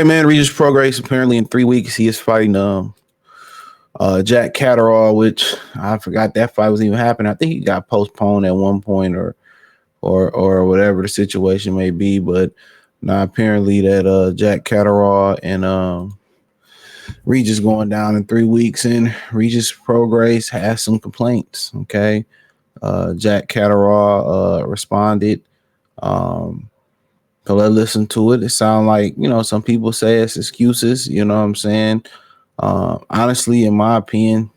right, man. Regis Prograis apparently in 3 weeks he is fighting Jack Catterall, which I forgot that fight was even happening. I think he got postponed at one point or whatever the situation may be. But now apparently that Jack Catterall and Regis going down in 3 weeks, and Regis Prograis has some complaints. Okay, Jack Catterall responded. So let's listen to it. It sounds like, some people say it's excuses. You know what I'm saying? Honestly, in my opinion,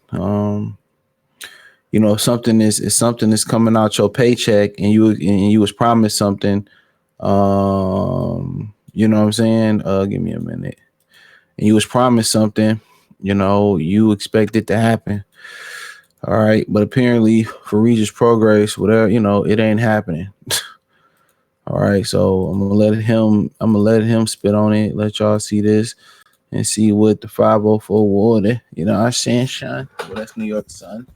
something is something that's coming out your paycheck, and you was promised something. You know what I'm saying? Give me a minute. And you was promised something. You expect it to happen. All right, but apparently for Regis Progress, whatever, it ain't happening. All right, so I'm gonna let him spit on it. Let y'all see this and see what the 504 water. You know what I'm saying, Sean? Well, that's New York, son.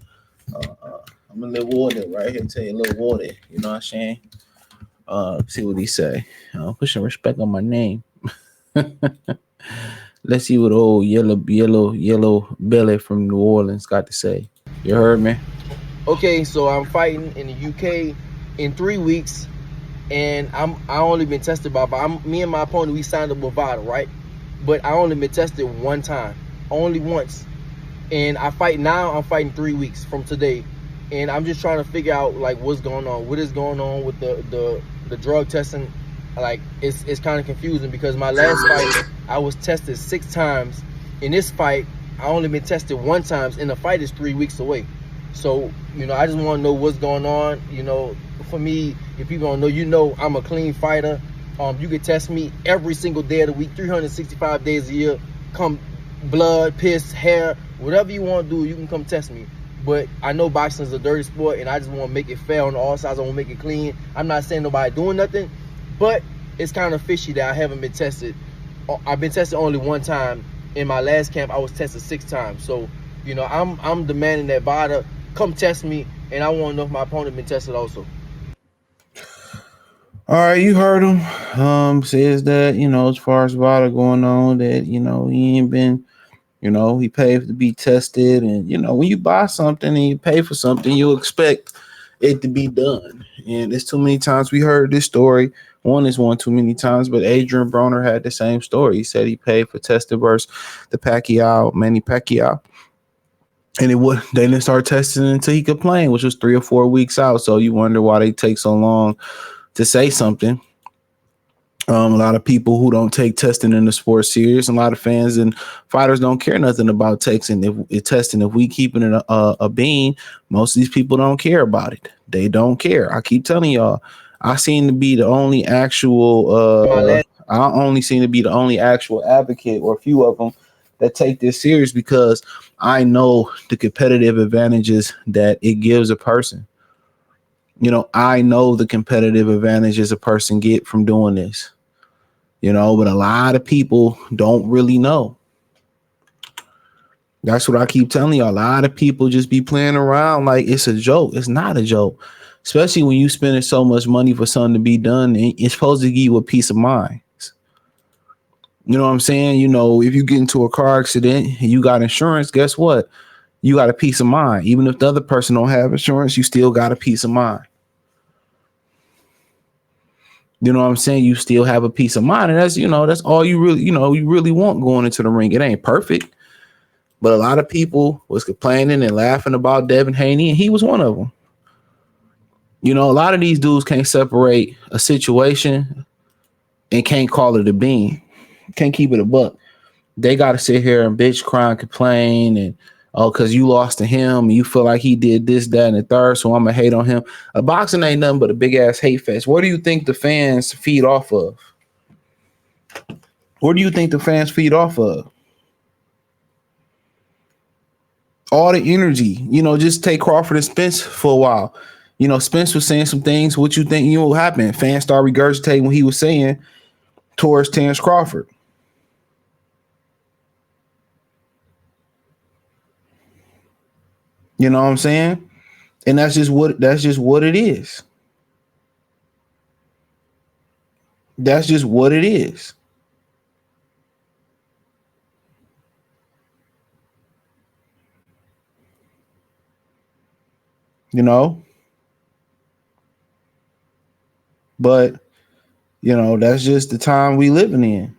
I'm a little water right here. Tell you a little water. You know what I'm saying? See what he say. Put some respect on my name. Let's see what old yellow belly from New Orleans got to say. You heard me? Okay, so I'm fighting in the UK in 3 weeks, and I only been tested by me and my opponent. We signed up with Vada, right? But I only been tested one time, only once. And I'm fighting 3 weeks from today, and I'm just trying to figure out like what's going on, what is going on with the drug testing. Like it's kind of confusing because my last fight I was tested 6 times. In this fight, I only been tested one time, and the fight is 3 weeks away. So I just want to know what's going on. For me, if people don't know, I'm a clean fighter. You can test me every single day of the week, 365 days a year. Come blood, piss, hair, whatever you want to do, you can come test me. But I know boxing is a dirty sport, and I just want to make it fair on all sides. I want to make it clean. I'm not saying nobody doing nothing, but it's kind of fishy that I haven't been tested. I've been tested only one time. In my last camp, I was tested 6 times. So, I'm demanding that Vada come test me, and I want to know if my opponent been tested also. All right, you heard him. Says that, as far as Vada going on, that, he ain't been, he paid to be tested. And, when you buy something and you pay for something, you expect it to be done. And it's too many times we heard this story. One too many times, but Adrian Broner had the same story. He said he paid for testing versus the Manny Pacquiao. And they didn't start testing until he could play, which was 3 or 4 weeks out. So you wonder why they take so long to say something. A lot of people who don't take testing in the sport serious, a lot of fans and fighters don't care nothing about testing. If we keeping it a bean, most of these people don't care about it. They don't care. I keep telling y'all, I seem to be the only actual. I only seem to be the only actual advocate, or a few of them, that take this serious because I know the competitive advantages that it gives a person. I know the competitive advantages a person get from doing this. But a lot of people don't really know. That's what I keep telling you. A lot of people just be playing around like it's a joke. It's not a joke, especially when you spending so much money for something to be done. And it's supposed to give you a peace of mind. You know what I'm saying? If you get into a car accident and you got insurance, guess what? You got a peace of mind. Even if the other person don't have insurance, you still got a peace of mind. You know what I'm saying? You still have a peace of mind. And that's all you really want going into the ring. It ain't perfect. But a lot of people was complaining and laughing about Devin Haney, and he was one of them. A lot of these dudes can't separate a situation and can't call it a bean. Can't keep it a buck. They got to sit here and bitch, cry, and complain, and because you lost to him and you feel like he did this, that, and the third, so I'm going to hate on him. A boxing ain't nothing but a big-ass hate fest. What do you think the fans feed off of? What do you think the fans feed off of? All the energy. Just take Crawford and Spence for a while. Spence was saying some things. What you think what happened? Fans start regurgitating what he was saying towards Terrence Crawford. You know what I'm saying? And that's just what it is. That's just what it is. you know. But that's just the time we living in.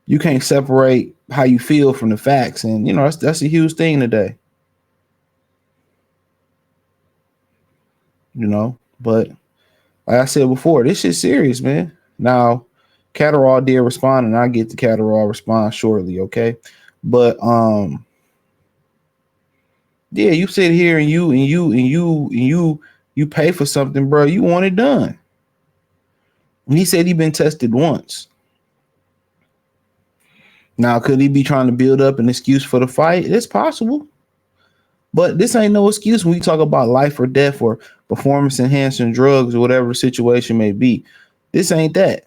You can't separate how you feel from the facts, and that's a huge thing today. But like I said before, this shit's serious, man. Now, Catterall did respond, and I get the Catterall response shortly, okay? But yeah, you sit here and you pay for something, bro. You want it done. And he said he been tested once. Now, could he be trying to build up an excuse for the fight? It's possible. But this ain't no excuse when we talk about life or death or performance enhancing drugs or whatever the situation may be. This ain't that.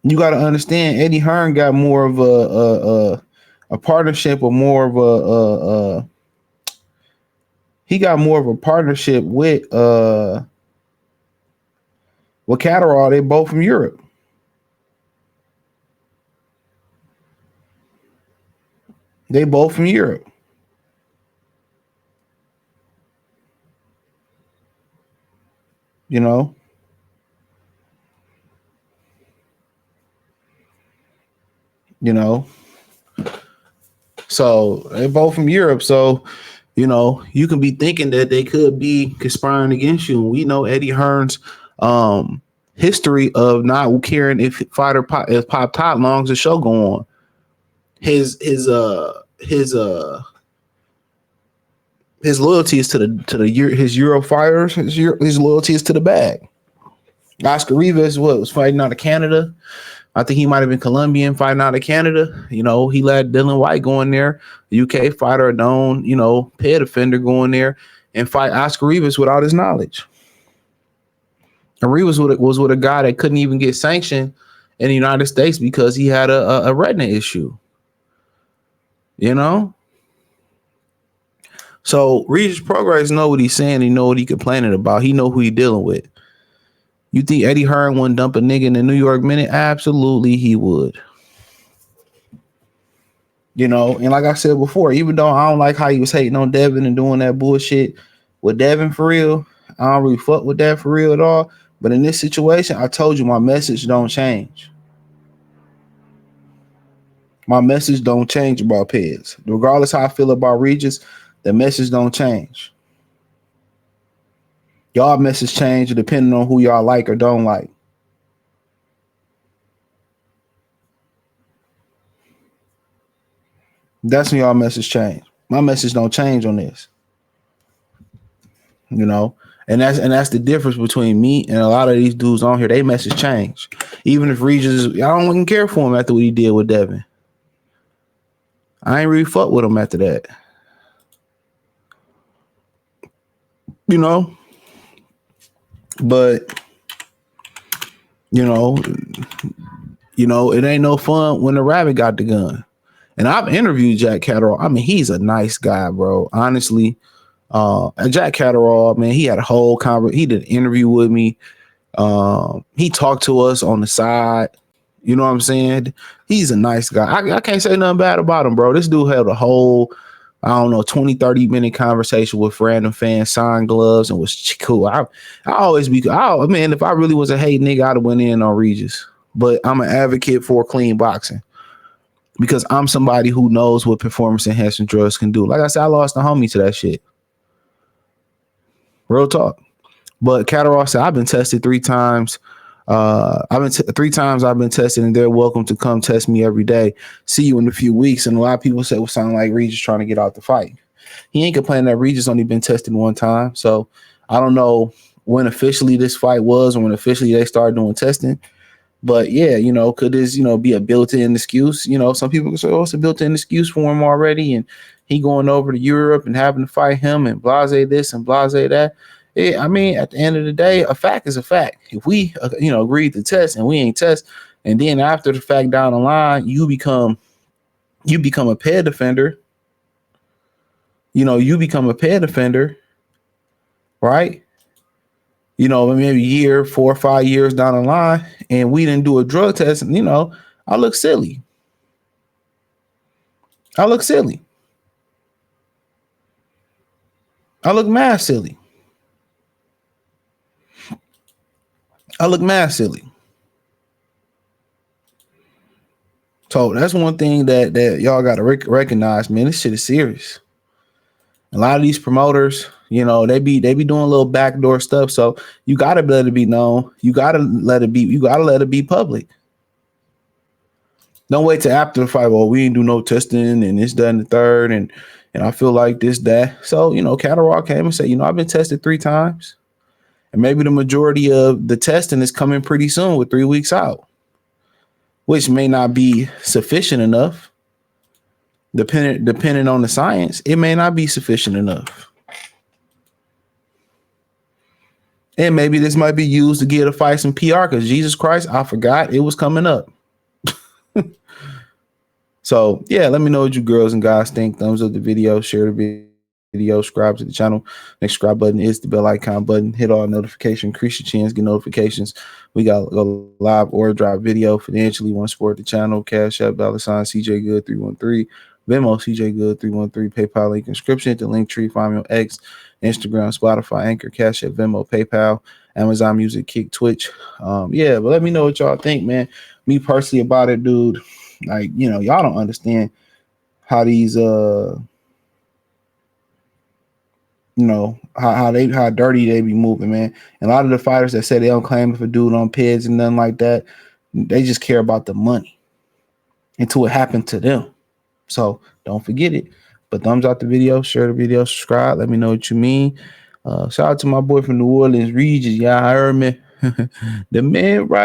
You got to understand, Eddie Hearn got more of a partnership, or more of he got more of a partnership with Catterall. They both from Europe. They both from Europe. You know, you know. So they both from Europe. So, you can be thinking that they could be conspiring against you. We know Eddie Hearn's history of not caring if Pop Top longs the show go on. His loyalty is to his Euro fighters. His loyalty is to the bag. Oscar Rivas was fighting out of Canada. I think he might have been Colombian fighting out of Canada. He let Dylan White go in there, UK fighter, a known, pay defender, go in there and fight Oscar Rivas without his knowledge. And Rivas was with a guy that couldn't even get sanctioned in the United States because he had a retina issue. So Regis Prograis know what he's saying. He know what he complaining about. He know who he dealing with. You think Eddie Hearn wouldn't dump a nigga in the New York Minute? Absolutely, he would. And like I said before, even though I don't like how he was hating on Devin and doing that bullshit with Devin for real, I don't really fuck with that for real at all. But in this situation, I told you my message don't change. My message don't change about Pez. Regardless how I feel about Regis, the message don't change. Y'all message change depending on who y'all like or don't like. That's when y'all message change. My message don't change on this. And that's the difference between me and a lot of these dudes on here. They message change. Even if Regis, I don't even care for him after what he did with Devin. I ain't really fuck with him after that. But it ain't no fun when the rabbit got the gun. And I've interviewed Jack Catterall. I mean, he's a nice guy, bro. Honestly, Jack Catterall, man, he had a whole he did an interview with me. He talked to us on the side. You know what I'm saying? He's a nice guy. I can't say nothing bad about him, bro. This dude had a whole, I don't know, 20, 30-minute conversation with random fans, signed gloves, and was cool. I always be, man, if I really was a hate nigga, I'd have went in on Regis. But I'm an advocate for clean boxing because I'm somebody who knows what performance enhancing drugs can do. Like I said, I lost a homie to that shit. Real talk. But Catterall said, I've been tested 3 times. Three times I've been tested, and they're welcome to come test me every day. See you in a few weeks. And a lot of people say, well, sound like Regis trying to get out the fight. He ain't complaining that Regis only been tested 1 time. So I don't know when officially this fight was or when officially they started doing testing. But yeah, could this, be a built-in excuse? Some people can say, oh, it's a built-in excuse for him already. And he going over to Europe and having to fight him and blase this and blase that. Yeah, I mean, at the end of the day, a fact is a fact. If we, agreed to test and we ain't test, and then after the fact down the line, you become a pair defender. You become a pair defender, right? Maybe a year, 4 or 5 years down the line, and we didn't do a drug test, and I look silly. I look mad silly. I look mad silly. So that's one thing that y'all got to recognize, man. This shit is serious. A lot of these promoters, they be doing a little backdoor stuff. So you gotta let it be known. You gotta let it be public. Don't wait till after the fight. Well, we ain't do no testing and this, that, and the third, and I feel like this, that. So, Catterall came and said, I've been tested 3 times. And maybe the majority of the testing is coming pretty soon with 3 weeks out, which may not be sufficient enough. Depending on the science, it may not be sufficient enough. And maybe this might be used to get a fight some PR because Jesus Christ, I forgot it was coming up. So yeah, let me know what you girls and guys think. Thumbs up the video, share the video, subscribe to the channel. Next subscribe button is the bell icon button. Hit all notifications, increase your chance, get notifications. We got a live or drop video. Financially, want to support the channel? Cash App, $ CJ Good 313. Venmo CJ Good 313. PayPal link inscription. The link tree. Find me on X, Instagram, Spotify, Anchor, Cash App, Venmo, PayPal, Amazon Music, Kick, Twitch. Yeah, but let me know what y'all think, man. Me personally about it, dude. Like, y'all don't understand how these how dirty they be moving, man. And a lot of the fighters that say they don't claim for dude on PEDs and nothing like that, they just care about the money until it happened to them. So don't forget it. But thumbs out the video, share the video, subscribe. Let me know what you mean. Shout out to my boy from New Orleans, Regis. Yeah, I heard me. The man right